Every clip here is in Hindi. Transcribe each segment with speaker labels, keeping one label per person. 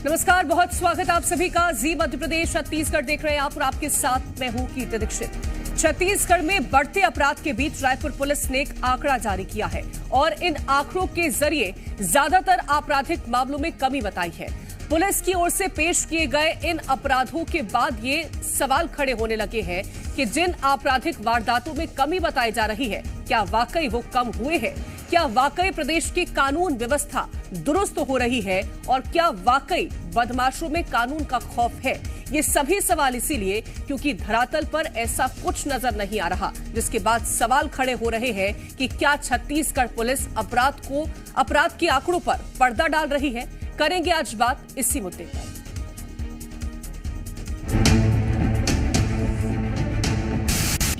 Speaker 1: नमस्कार, बहुत स्वागत आप सभी का। जी मध्य प्रदेश छत्तीसगढ़ देख रहे हैं आप और आपके साथ मैं हूं कीर्ति दीक्षित। छत्तीसगढ़ में बढ़ते अपराध के बीच रायपुर पुलिस ने एक आंकड़ा जारी किया है और इन आंकड़ों के जरिए ज्यादातर आपराधिक मामलों में कमी बताई है। पुलिस की ओर से पेश किए गए इन अपराधों के बाद ये सवाल खड़े होने लगे हैं कि जिन आपराधिक वारदातों में कमी बताई जा रही है, क्या वाकई वो कम हुए हैं? क्या वाकई प्रदेश की कानून व्यवस्था दुरुस्त हो रही है और क्या वाकई बदमाशों में कानून का खौफ है? ये सभी सवाल इसीलिए क्योंकि धरातल पर ऐसा कुछ नजर नहीं आ रहा, जिसके बाद सवाल खड़े हो रहे हैं कि क्या छत्तीसगढ़ पुलिस अपराध के आंकड़ों पर पर्दा डाल रही है। करेंगे आज बात इसी मुद्दे पर।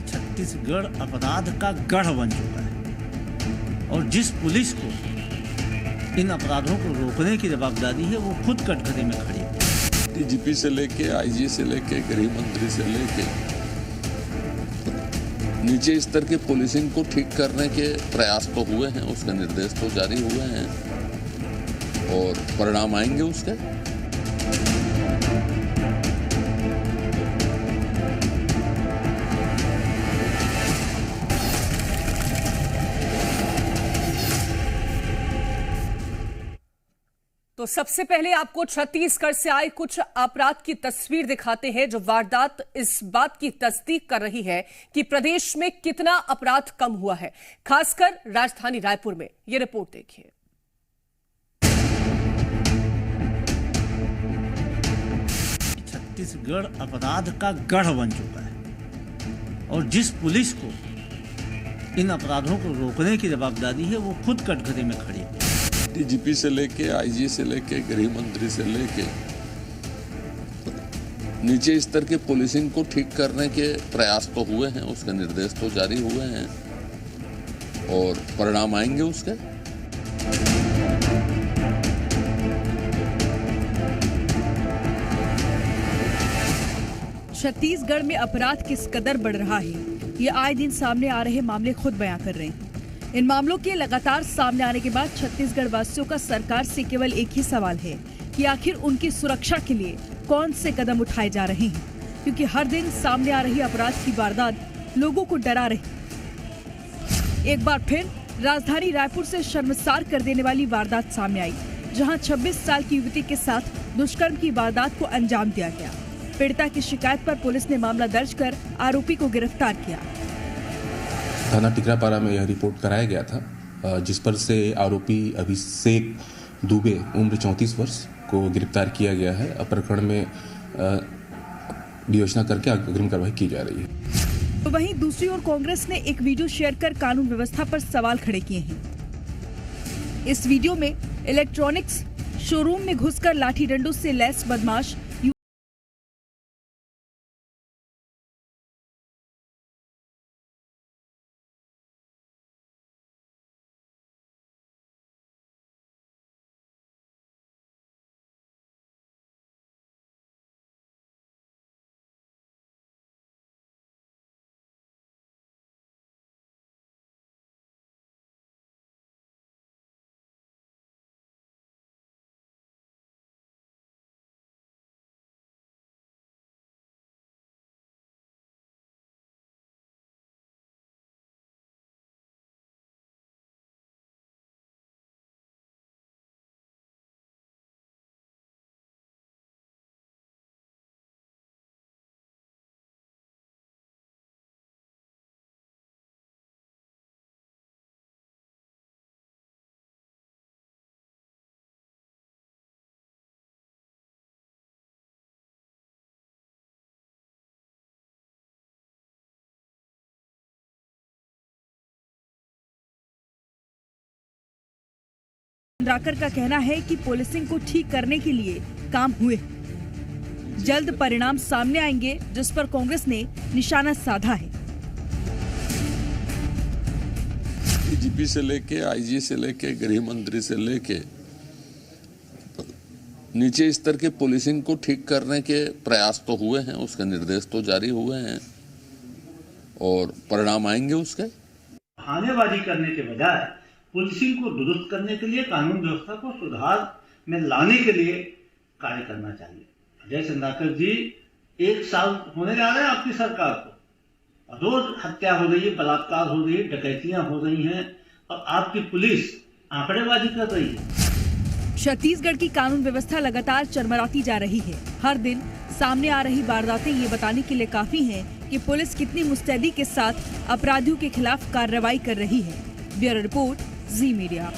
Speaker 2: छत्तीसगढ़ अपराध का गढ़ बन चुका है और जिस पुलिस को इन अपराधों को रोकने की जवाबदारी है वो खुद कटघरे में खड़ी है।
Speaker 3: डीजीपी से लेके आईजी से लेके गृह मंत्री से लेके नीचे स्तर के पुलिसिंग को ठीक करने के प्रयास तो हुए हैं, उसके निर्देश तो जारी हुए हैं और परिणाम आएंगे उसके।
Speaker 1: तो सबसे पहले आपको छत्तीसगढ़ से आए कुछ अपराध की तस्वीर दिखाते हैं, जो वारदात इस बात की तस्दीक कर रही है कि प्रदेश में कितना अपराध कम हुआ है, खासकर राजधानी रायपुर में। यह रिपोर्ट देखिए।
Speaker 2: छत्तीसगढ़ अपराध का गढ़ बन चुका है और जिस पुलिस को इन अपराधों को रोकने की जवाबदारी है वो खुद कटघरे में खड़ी है।
Speaker 3: डीजीपी से लेके आईजी से लेके गृह मंत्री से लेके नीचे स्तर के पुलिसिंग को ठीक करने के प्रयास तो हुए हैं, उसके निर्देश तो जारी हुए हैं और परिणाम आएंगे उसके।
Speaker 4: छत्तीसगढ़ में अपराध किस कदर बढ़ रहा है, ये आए दिन सामने आ रहे मामले खुद बयां कर रहे हैं। इन मामलों के लगातार सामने आने के बाद छत्तीसगढ़ वासियों का सरकार से केवल एक ही सवाल है कि आखिर उनकी सुरक्षा के लिए कौन से कदम उठाए जा रहे हैं, क्योंकि हर दिन सामने आ रही अपराध की वारदात लोगों को डरा रही। एक बार फिर राजधानी रायपुर से शर्मसार कर देने वाली वारदात सामने आई, जहां 26 साल की युवती के साथ दुष्कर्म की वारदात को अंजाम दिया गया। पीड़िता की शिकायत पर पुलिस ने मामला दर्ज कर आरोपी को गिरफ्तार किया।
Speaker 5: थाना टिकरापारा में यह रिपोर्ट कराया गया था, जिस पर से आरोपी अभिषेक दुबे उम्र 34 वर्ष को गिरफ्तार किया गया है। प्रकरण में विवेचना करके अग्रिम कार्रवाई की जा रही है।
Speaker 4: तो वहीं दूसरी ओर कांग्रेस ने एक वीडियो शेयर कर कानून व्यवस्था पर सवाल खड़े किए हैं। इस वीडियो में इलेक्ट्रॉनिक्स शोरूम में घुसकर लाठी डंडों से लैस बदमाश चंद्राकर का कहना है कि पुलिसिंग को ठीक करने के लिए काम हुए, जल्द परिणाम सामने आएंगे, जिस पर कांग्रेस ने निशाना साधा है।
Speaker 3: डीजीपी से लेके आईजी से लेके गृह मंत्री से लेके नीचे स्तर के पुलिसिंग को ठीक करने के प्रयास तो हुए हैं, उसके निर्देश तो जारी हुए हैं और परिणाम आएंगे उसके।
Speaker 6: बहानेबाजी करने के बजाय पुलिसिंग को दुरुस्त करने के लिए, कानून व्यवस्था को सुधार में लाने के लिए कार्य करना चाहिए। अजय चंद्राकर जी 1 साल होने जा रहे हैं आपकी सरकार को, रोज हत्या हो रही है, बलात्कार हो रही है, डकैतियां हो रही हैं और आपकी पुलिस आंकड़ेबाजी कर रही है।
Speaker 4: छत्तीसगढ़ की कानून व्यवस्था लगातार चरमराती जा रही है। हर दिन सामने आ रही वारदातें ये बताने के लिए काफी हैं कि पुलिस कितनी मुस्तैदी के साथ अपराधियों के खिलाफ कार्रवाई कर रही है। ब्यूरो रिपोर्ट, जी मीडिया।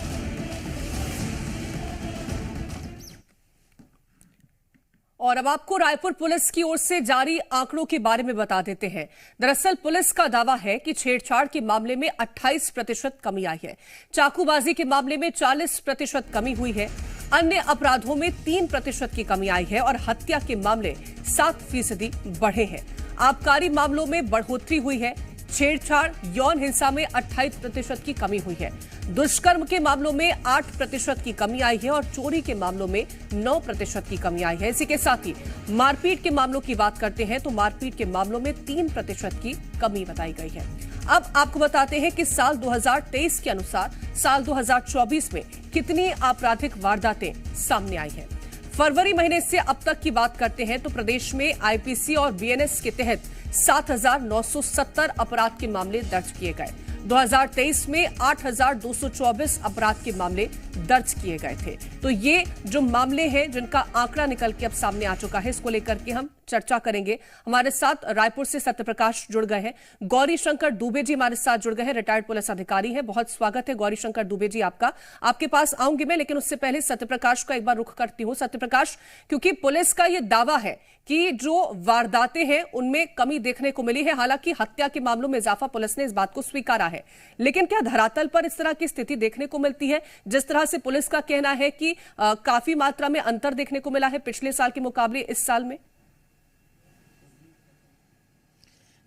Speaker 1: और अब आपको रायपुर पुलिस की ओर से जारी आंकड़ों के बारे में बता देते हैं। दरअसल पुलिस का दावा है कि छेड़छाड़ के मामले में 28% कमी आई है, चाकूबाजी के मामले में 40% कमी हुई है, अन्य अपराधों में 3% की कमी आई है और हत्या के मामले 7% बढ़े हैं। आबकारी मामलों में बढ़ोतरी हुई है, छेड़छाड़ यौन हिंसा में 28% की कमी हुई है, दुष्कर्म के मामलों में 8% की कमी आई है और चोरी के मामलों में 9% की कमी आई है। इसी के साथ ही मारपीट के मामलों की बात करते हैं तो मारपीट के मामलों में 3% की कमी बताई गई है। अब आपको बताते हैं कि साल 2023 के अनुसार साल 2024 में कितनी आपराधिक वारदातें सामने आई हैं। फरवरी महीने से अब तक की बात करते हैं तो प्रदेश में आईपीसी और बीएनएस के तहत 7,970 अपराध के मामले दर्ज किए गए। 2023 में 8,224 अपराध के मामले दर्ज किए गए थे। तो ये जो मामले हैं जिनका आंकड़ा निकल के अब सामने आ चुका है, इसको लेकर के हम चर्चा करेंगे। हमारे साथ रायपुर से सत्यप्रकाश जुड़ गए हैं, गौरी शंकर दुबे जी हमारे साथ जुड़ गए हैं, रिटायर्ड पुलिस अधिकारी हैं। बहुत स्वागत है गौरी शंकर दुबे जी आपका। आपके पास आऊंगी मैं, लेकिन उससे पहले सत्यप्रकाश का एक बार रुख करती हूं। सत्यप्रकाश, क्योंकि पुलिस का यह दावा है कि जो वारदातें हैं उनमें कमी देखने को मिली है, हालांकि हत्या के मामलों में इजाफा पुलिस ने इस बात को स्वीकारा है, लेकिन क्या धरातल पर इस तरह की स्थिति देखने को मिलती है? जिस तरह से पुलिस का कहना है कि काफी मात्रा में अंतर देखने को मिला है पिछले साल के मुकाबले इस साल में।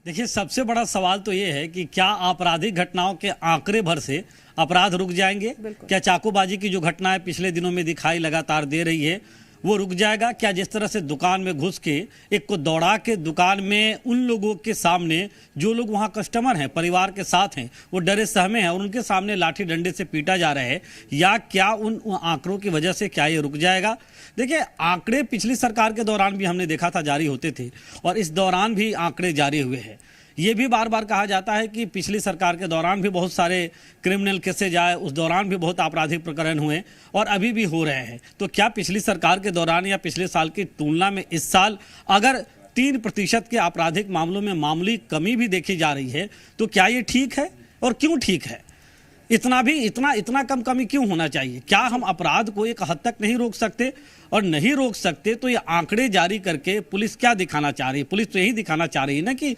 Speaker 7: देखिए, सबसे बड़ा सवाल तो ये है कि क्या आपराधिक घटनाओं के आंकड़े भर से अपराध रुक जाएंगे? क्या चाकूबाजी की जो घटनाएं पिछले दिनों में दिखाई लगातार दे रही है वो रुक जाएगा? क्या जिस तरह से दुकान में घुस के एक को दौड़ा के दुकान में उन लोगों के सामने जो लोग वहां कस्टमर हैं, परिवार के साथ हैं, वो डरे सहमे हैं और उनके सामने लाठी डंडे से पीटा जा रहा है, या क्या उन आंकड़ों की वजह से क्या ये रुक जाएगा? देखिए, आंकड़े पिछली सरकार के दौरान भी हमने देखा था जारी होते थे और इस दौरान भी आंकड़े जारी हुए हैं। ये भी बार बार कहा जाता है कि पिछली सरकार के दौरान भी बहुत सारे क्रिमिनल केसेज आए, उस दौरान भी बहुत आपराधिक प्रकरण हुए और अभी भी हो रहे हैं। तो क्या पिछली सरकार के दौरान या पिछले साल की तुलना में इस साल अगर 3% के आपराधिक मामलों में मामूली कमी भी देखी जा रही है तो क्या ये ठीक है और क्यों ठीक है? इतना कम कमी क्यों होना चाहिए? क्या हम अपराध को एक हद तक नहीं रोक सकते? और नहीं रोक सकते तो ये आंकड़े जारी करके पुलिस क्या दिखाना चाह रही है? पुलिस तो यही दिखाना चाह रही है ना कि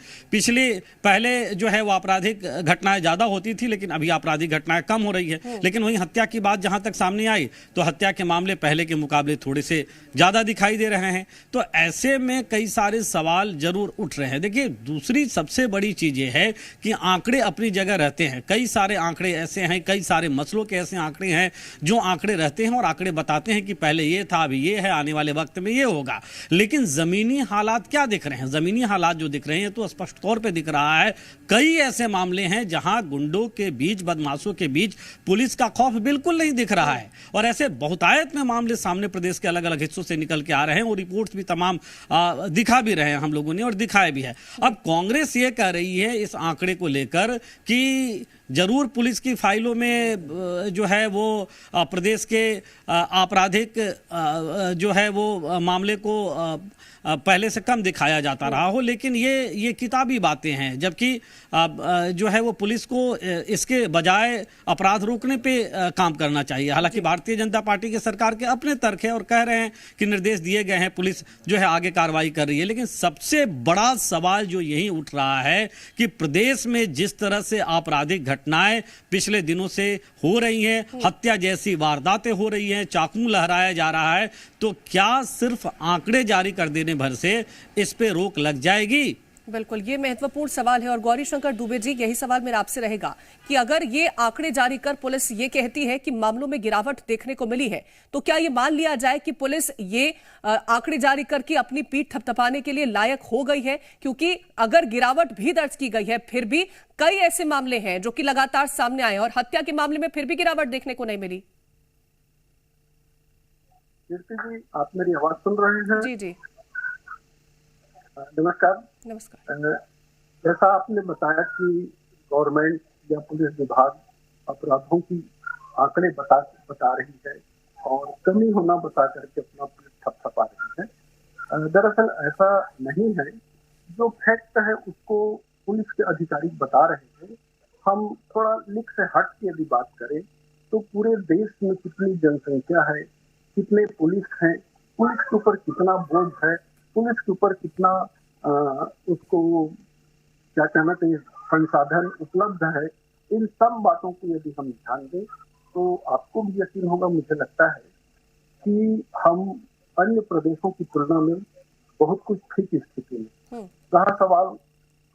Speaker 7: पहले जो है वो आपराधिक घटनाएं ज्यादा होती थी, लेकिन अभी आपराधिक घटनाएं कम हो रही है। लेकिन वहीं हत्या की बात जहां तक सामने आई तो हत्या के मामले पहले के मुकाबले थोड़े से ज्यादा दिखाई दे रहे हैं। तो ऐसे में कई सारे सवाल जरूर उठ रहे हैं। देखिए, दूसरी सबसे बड़ी चीज ये है कि आंकड़े अपनी जगह रहते हैं। कई सारे आंकड़े ऐसे हैं, कई सारे मसलों के ऐसे आंकड़े हैं जो आंकड़े रहते हैं और आंकड़े बताते हैं कि पहले ये था, अभी ये है, आने वाले वक्त में ये होगा। लेकिन जमीनी हालात क्या दिख रहे हैं? जमीनी हालात जो दिख रहे हैं तो स्पष्ट तौर पे दिख रहा है कई ऐसे मामले हैं जहां गुंडों के बीच, बदमाशों के बीच पुलिस का खौफ बिल्कुल नहीं दिख रहा है और ऐसे बहुतायत में मामले सामने प्रदेश के अलग अलग हिस्सों से निकल के आ रहे हैं और रिपोर्ट्स भी तमाम दिखा भी रहे हैं हम लोगों ने और दिखाए भी है। अब कांग्रेस ये कह रही है इस आंकड़े को लेकर कि जरूर पुलिस की फाइलों में जो है वो प्रदेश के आपराधिक जो है वो मामले को पहले से कम दिखाया जाता रहा हो, लेकिन ये किताबी बातें हैं। जबकि जो है वो पुलिस को इसके बजाय अपराध रोकने पे काम करना चाहिए। हालांकि भारतीय जनता पार्टी की सरकार के अपने तर्क है और कह रहे हैं कि निर्देश दिए गए हैं, पुलिस जो है आगे कार्रवाई कर रही है। लेकिन सबसे बड़ा सवाल जो यही उठ रहा है कि प्रदेश में जिस तरह से आपराधिक घटनाएं पिछले दिनों से हो रही हैं, हत्या जैसी वारदातें हो रही हैं, चाकू लहराया जा रहा है, तो क्या सिर्फ आंकड़े जारी कर देने भर से इस पे रोक लग जाएगी?
Speaker 1: बिल्कुल, ये महत्वपूर्ण सवाल है और गौरी शंकर दुबे जी, यही सवाल मेरा आपसे रहेगा कि अगर ये आंकड़े जारी कर पुलिस ये कहती है कि मामलों में गिरावट देखने को मिली है, तो क्या ये मान लिया जाए कि पुलिस ये आंकड़े जारी करके अपनी पीठ थपथपाने के लिए लायक हो गई है? क्योंकि अगर गिरावट भी दर्ज की गई है, फिर भी कई ऐसे मामले हैं जो कि लगातार सामने आए और हत्या के मामले में फिर भी गिरावट देखने को नहीं मिली।
Speaker 8: कीर्ति जी, आप मेरी आवाज सुन रहे हैं?
Speaker 1: जी जी
Speaker 8: नमस्कार।
Speaker 1: नमस्कार।
Speaker 8: जैसा आपने बताया कि गवर्नमेंट या पुलिस विभाग अपराधों की आंकड़े बता रही है और कमी होना बता करके अपना पुलिस थपथपा रही है। दरअसल ऐसा नहीं है। जो फैक्ट है उसको पुलिस के अधिकारी बता रहे हैं। हम थोड़ा लिख से हट के यदि बात करें तो पूरे देश में कितनी जनसंख्या है, कितने पुलिस हैं, पुलिस के ऊपर कितना बोझ है, पुलिस के ऊपर कितना उसको क्या कहना चाहिए संसाधन उपलब्ध है, इन सब बातों को यदि हम ध्यान दें तो आपको भी यकीन होगा, मुझे लगता है कि हम अन्य प्रदेशों की तुलना में बहुत कुछ ठीक स्थिति में। रहा सवाल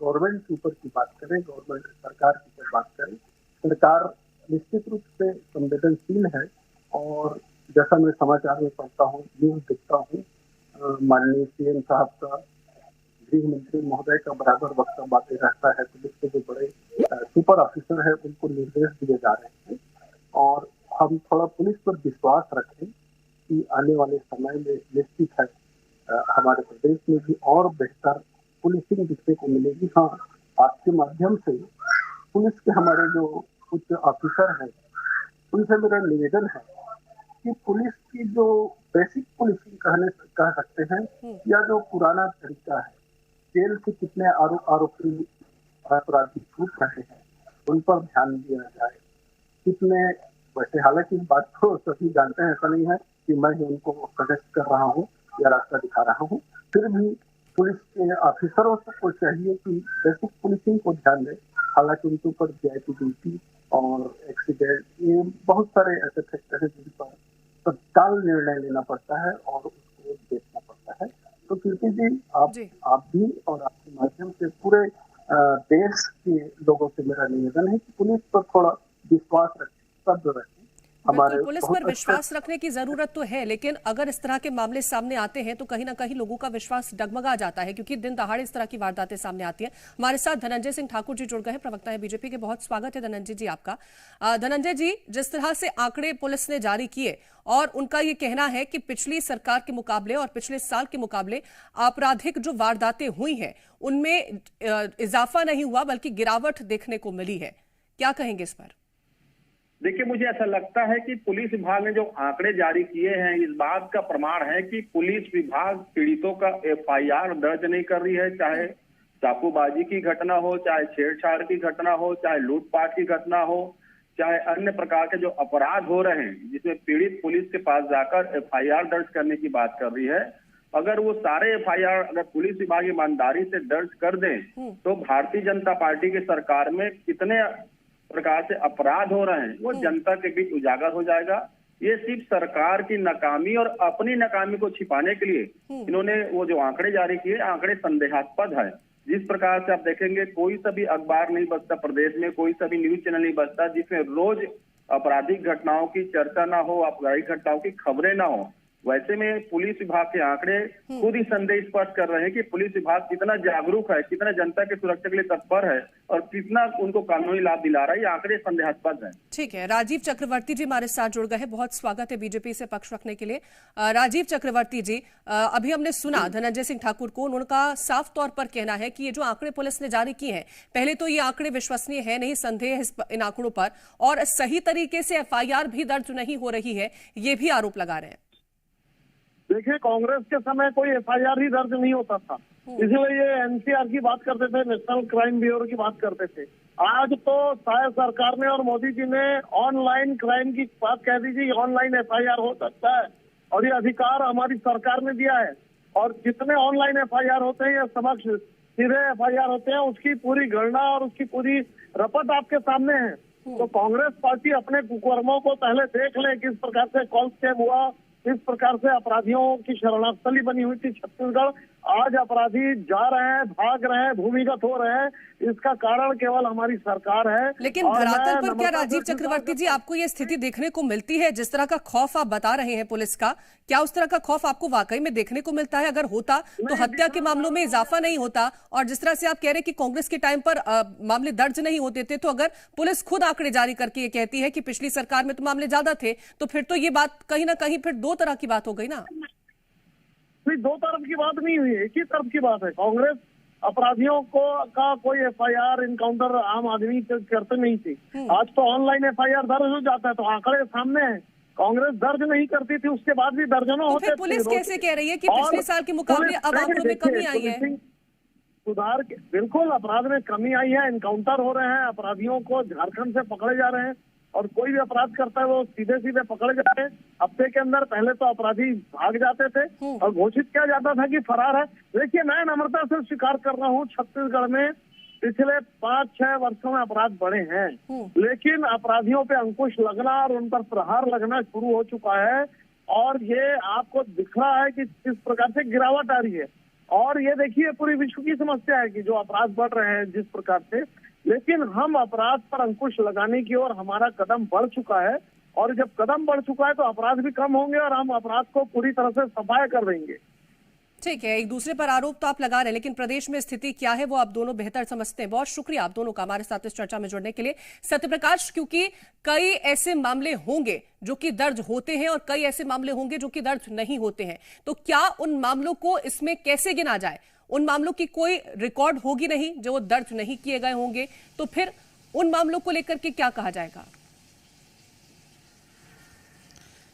Speaker 8: गवर्नमेंट के ऊपर की बात करें, गवर्नमेंट सरकार के ऊपर बात करें, सरकार निश्चित रूप से संवेदनशील है और जैसा मैं समाचार में पढ़ता हूँ, न्यूज देखता हूँ, माननीय सीएम साहब का, गृह मंत्री महोदय का बराबर वक्तव्य आते रहता है। पुलिस के जो बड़े सुपर ऑफिसर है उनको निर्देश दिए जा रहे हैं और हम थोड़ा पुलिस पर विश्वास रखें कि आने वाले समय में निश्चित है हमारे प्रदेश में भी और बेहतर पुलिसिंग देखने को मिलेगी। हाँ, आपके माध्यम से पुलिस के हमारे जो उच्च ऑफिसर हैं उनसे मेरा निवेदन है कि पुलिस की जो बेसिक पुलिसिंग कह सकते हैं या जो पुराना तरीका है, जेल से कितने आरोपी अपराधी छूट रहे हैं उन पर ध्यान दिया जाए। कितने, वैसे हालांकि इस बात को सभी जानते हैं, ऐसा नहीं है कि मैं ही उनको सजेस्ट कर रहा हूँ या रास्ता दिखा रहा हूँ, फिर भी पुलिस के ऑफिसरों को चाहिए कि बेसिक पुलिसिंग को ध्यान दें। हालांकि उनके ऊपर वीआईपी ड्यूटी और एक्सीडेंट, ये बहुत सारे ऐसे फैक्टर हैं जिन पर तत्काल निर्णय लेना पड़ता है और उसको देखना पड़ता है। तो कीर्ति जी, आप भी और आपके माध्यम से पूरे देश के लोगों से मेरा निवेदन है कि पुलिस पर थोड़ा विश्वास रखें, सब्र रखें।
Speaker 1: बिल्कुल, पुलिस पर विश्वास रखने की जरूरत तो है, लेकिन अगर इस तरह के मामले सामने आते हैं तो कहीं ना कहीं लोगों का विश्वास डगमगा जाता है, क्योंकि दिन दहाड़े इस तरह की वारदातें सामने आती हैं। हमारे साथ धनंजय सिंह ठाकुर जी जुड़ गए हैं, प्रवक्ता है बीजेपी के। बहुत स्वागत है धनंजय जी आपका। धनंजय जी, जिस तरह से आंकड़े पुलिस ने जारी किए और उनका ये कहना है कि पिछली सरकार के मुकाबले और पिछले साल के मुकाबले आपराधिक जो वारदातें हुई हैं उनमें इजाफा नहीं हुआ बल्कि गिरावट देखने को मिली है, क्या कहेंगे इस पर?
Speaker 9: देखिए, मुझे ऐसा लगता है कि पुलिस विभाग ने जो आंकड़े जारी किए हैं इस बात का प्रमाण है कि पुलिस विभाग पीड़ितों का एफआईआर दर्ज नहीं कर रही है। चाहे चाकूबाजी की घटना हो, चाहे छेड़छाड़ की घटना हो, चाहे लूटपाट की घटना हो, चाहे अन्य प्रकार के जो अपराध हो रहे हैं जिसमें पीड़ित पुलिस के पास जाकर एफआईआर दर्ज करने की बात कर रही है। अगर वो सारे एफआईआर अगर पुलिस विभाग ईमानदारी से दर्ज कर दें तो भारतीय जनता पार्टी की सरकार में कितने प्रकार से अपराध हो रहे हैं वो जनता के बीच उजागर हो जाएगा। ये सिर्फ सरकार की नाकामी और अपनी नाकामी को छिपाने के लिए इन्होंने वो जो आंकड़े जारी किए, आंकड़े संदेहास्पद है। जिस प्रकार से आप देखेंगे, कोई सा भी अखबार नहीं बचता प्रदेश में, कोई सा भी न्यूज चैनल नहीं बचता जिसमें रोज आपराधिक घटनाओं की चर्चा ना हो, आपराधिक घटनाओं की खबरें ना हो। वैसे में पुलिस विभाग के आंकड़े खुद ही संदेह स्पष्ट कर रहे हैं कि पुलिस विभाग कितना जागरूक है, कितना जनता की सुरक्षा के लिए तत्पर है और कितना उनको कानूनी लाभ दिला रहा है। ये आंकड़े संदेहास्पद हैं।
Speaker 1: ठीक है, राजीव चक्रवर्ती जी हमारे साथ जुड़ गए हैं, बहुत स्वागत है बीजेपी से पक्ष रखने के लिए। राजीव चक्रवर्ती जी, अभी हमने सुना धनंजय सिंह ठाकुर को, उनका साफ तौर पर कहना है कि ये जो आंकड़े पुलिस ने जारी किए हैं, पहले तो ये आंकड़े विश्वसनीय है नहीं, संदेह इन आंकड़ों पर, और सही तरीके से एफआईआर भी दर्ज नहीं हो रही है, ये भी आरोप लगा रहे हैं।
Speaker 10: देखिए, कांग्रेस के समय कोई एफआईआर ही दर्ज नहीं होता था, इसलिए ये एनसीआर की बात करते थे, नेशनल क्राइम ब्यूरो की बात करते थे। आज तो शायद सरकार ने और मोदी जी ने ऑनलाइन क्राइम की बात कह दीजिए, ऑनलाइन एफआईआर हो सकता है और ये अधिकार हमारी सरकार ने दिया है। और जितने ऑनलाइन एफआईआर होते हैं या समक्ष सीधे एफआईआर होते हैं, उसकी पूरी गणना और उसकी पूरी रपट आपके सामने है। तो कांग्रेस पार्टी अपने कुकर्मों को पहले देख ले, किस प्रकार से कॉल स्कैम हुआ, इस प्रकार से अपराधियों की शरणार्थली बनी हुई थी छत्तीसगढ़, आज अपराधी जा रहे हैं, भाग रहे हैं, भूमिगत हो रहे हैं, इसका कारण केवल हमारी सरकार है।
Speaker 1: लेकिन धरातल पर क्या राजीव चक्रवर्ती जी आपको ये स्थिति देखने को मिलती है? जिस तरह का खौफ आप बता रहे हैं पुलिस का, क्या उस तरह का खौफ आपको वाकई में देखने को मिलता है? अगर होता तो हत्या के मामलों में इजाफा नहीं होता। और जिस तरह से आप कह रहे हैं कि कांग्रेस के टाइम पर मामले दर्ज नहीं होते थे, तो अगर पुलिस खुद आंकड़े जारी करके ये कहती है कि पिछली सरकार में तो मामले ज्यादा थे, तो फिर तो ये बात कहीं ना कहीं फिर दो तरह की बात हो गई ना।
Speaker 10: दो तरफ की बात नहीं हुई, एक ही तरफ की बात है। कांग्रेस अपराधियों का कोई एफआईआर इनकाउंटर आम आदमी करते नहीं थे। आज तो ऑनलाइन एफआईआर दर्ज हो जाता है, तो आंकड़े सामने हैं। कांग्रेस दर्ज नहीं करती थी, उसके बाद भी दर्जनों होते थे।
Speaker 1: पुलिस कैसे कह रही है कि पिछले साल के मुकाबले अब आंकड़ों में कमी आई है?
Speaker 10: सुधार बिल्कुल, अपराध में कमी आई है, इनकाउंटर हो रहे हैं, अपराधियों को झारखंड से पकड़े जा रहे हैं, और कोई भी अपराध करता है वो सीधे सीधे पकड़े जाते हैं। हफ्ते के अंदर पहले तो अपराधी भाग जाते थे और घोषित किया जाता था कि फरार है। देखिए, मैं नम्रता से स्वीकार कर रहा हूँ, छत्तीसगढ़ में पिछले 5-6 वर्षों में अपराध बढ़े हैं, लेकिन अपराधियों पे अंकुश लगना और उन पर प्रहार लगना शुरू हो चुका है। और ये आपको दिख रहा है कि किस प्रकार से गिरावट आ रही है। और ये देखिए, पूरी विश्व की समस्या है कि जो अपराध बढ़ रहे हैं जिस प्रकार से, लेकिन हम अपराध पर अंकुश लगाने की ओर हमारा कदम बढ़ चुका है। और जब कदम बढ़ चुका है तो अपराध भी कम होंगे और हम अपराध को पूरी तरह से सफाया कर देंगे।
Speaker 1: ठीक है, एक दूसरे पर आरोप तो आप लगा रहे हैं, लेकिन प्रदेश में स्थिति क्या है वो आप दोनों बेहतर समझते हैं। बहुत शुक्रिया आप दोनों का हमारे साथ इस चर्चा में जुड़ने के लिए। सत्यप्रकाश, क्योंकि कई ऐसे मामले होंगे जो कि दर्ज होते हैं और कई ऐसे मामले होंगे जो कि दर्ज नहीं होते हैं, तो क्या उन मामलों को इसमें कैसे गिना जाए? उन मामलों की कोई रिकॉर्ड होगी नहीं जो दर्ज नहीं किए गए होंगे, तो फिर उन मामलों को लेकर के क्या कहा जाएगा?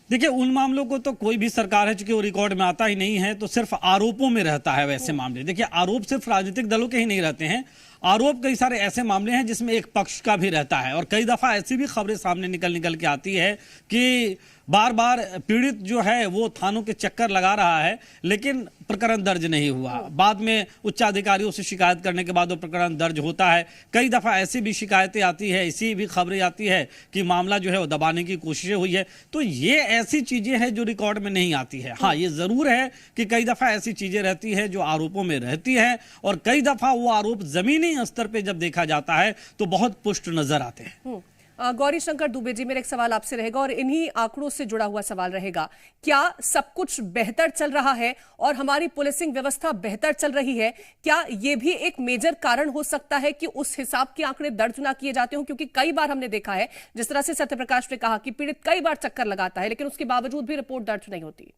Speaker 7: देखिए, उन मामलों को तो कोई भी सरकार है, चूंकि वो रिकॉर्ड में आता ही नहीं है, तो सिर्फ आरोपों में रहता है वैसे मामले। देखिए, आरोप सिर्फ राजनीतिक दलों के ही नहीं रहते हैं, आरोप कई सारे ऐसे मामले हैं जिसमें एक पक्ष का भी रहता है। और कई दफा ऐसी भी खबरें सामने निकल के आती है कि बार बार पीड़ित जो है वो थानों के चक्कर लगा रहा है, लेकिन प्रकरण दर्ज नहीं हुआ। बाद में उच्चाधिकारियों से शिकायत करने के बाद वो प्रकरण दर्ज होता है। कई दफा ऐसी भी शिकायतें आती है, ऐसी भी खबरें आती है कि मामला जो है वो दबाने की कोशिशें हुई है। तो ये ऐसी चीजें हैं जो रिकॉर्ड में नहीं आती है। हाँ, ये जरूर है कि कई दफा ऐसी चीजें रहती है जो आरोपों में रहती है, और कई दफा वो आरोप जमीनी स्तर पे जब देखा जाता है तो बहुत पुष्ट नजर आते हैं।
Speaker 1: गौरी शंकर दुबे जी, मेरा एक सवाल आपसे रहेगा और इन्हीं आंकड़ों से जुड़ा हुआ सवाल रहेगा। क्या सब कुछ बेहतर चल रहा है और हमारी पुलिसिंग व्यवस्था बेहतर चल रही है? क्या यह भी एक मेजर कारण हो सकता है कि उस हिसाब के आंकड़े दर्ज ना किए जाते हो? क्योंकि कई बार हमने देखा है, जिस तरह से सत्यप्रकाश ने कहा कि पीड़ित कई बार चक्कर लगाता है, लेकिन उसके बावजूद भी रिपोर्ट दर्ज नहीं होती।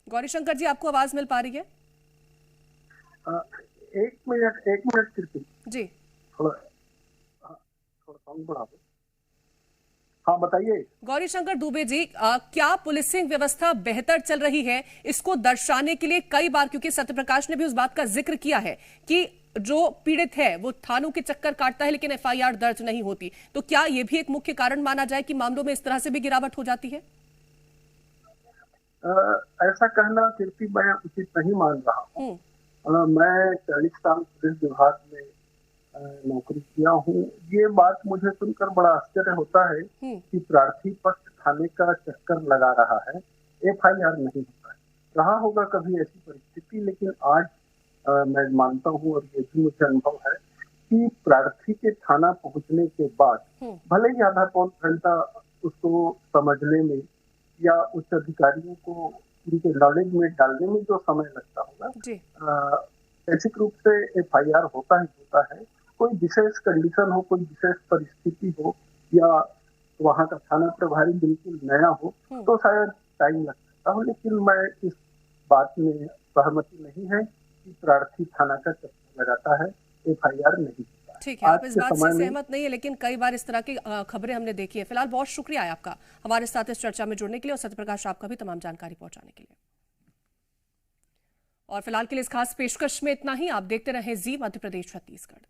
Speaker 1: गौरी शंकर जी, आपको आवाज मिल पा रही है?
Speaker 8: एक मिनट कृति
Speaker 1: जी,
Speaker 8: थोड़ा साउंड बढ़ा दो। हाँ, बताइए।
Speaker 1: गौरी शंकर दुबे जी, क्या पुलिसिंग व्यवस्था बेहतर चल रही है? इसको दर्शाने के लिए कई बार, क्योंकि सत्यप्रकाश ने भी उस बात का जिक्र किया है कि जो पीड़ित है वो थानों के चक्कर काटता है लेकिन एफआईआर दर्ज नहीं होती, तो क्या यह भी एक मुख्य कारण माना जाए कि मामलों में इस तरह से भी गिरावट हो जाती है?
Speaker 8: ऐसा कहना कीर्ति मैं उचित नहीं मान रहा हूँ। मैं 40 साल पुलिस विभाग में नौकरी किया हूँ। ये बात मुझे सुनकर बड़ा आश्चर्य होता है कि प्रार्थी पक्ष थाने का चक्कर लगा रहा है, एफआईआर नहीं होता है। रहा होगा कभी ऐसी परिस्थिति, लेकिन आज मैं मानता हूँ और ये भी मुझे अनुभव है कि प्रार्थी के थाना पहुंचने के बाद भले ही आधा पौन घंटा उसको समझने में या उच्च अधिकारियों को उनके नॉलेज में डालने में जो समय लगता होगा, ऐसिक रूप से एफआईआर होता है। कोई विशेष कंडीशन हो, कोई विशेष परिस्थिति हो, या वहाँ का थाना प्रभारी बिल्कुल नया हो, तो शायद टाइम लग सकता हो। लेकिन मैं इस बात में सहमति नहीं है कि प्रार्थी थाना का चक्कर लगाता है, एफआईआर नहीं।
Speaker 1: ठीक है, आप इस बात से सहमत नहीं है, लेकिन कई बार इस तरह की खबरें हमने देखी है। फिलहाल बहुत शुक्रिया है आपका हमारे साथ इस चर्चा में जुड़ने के लिए, और सत्यप्रकाश आपका भी तमाम जानकारी पहुंचाने के लिए। और फिलहाल के लिए इस खास पेशकश में इतना ही। आप देखते रहें जी मध्य प्रदेश छत्तीसगढ़।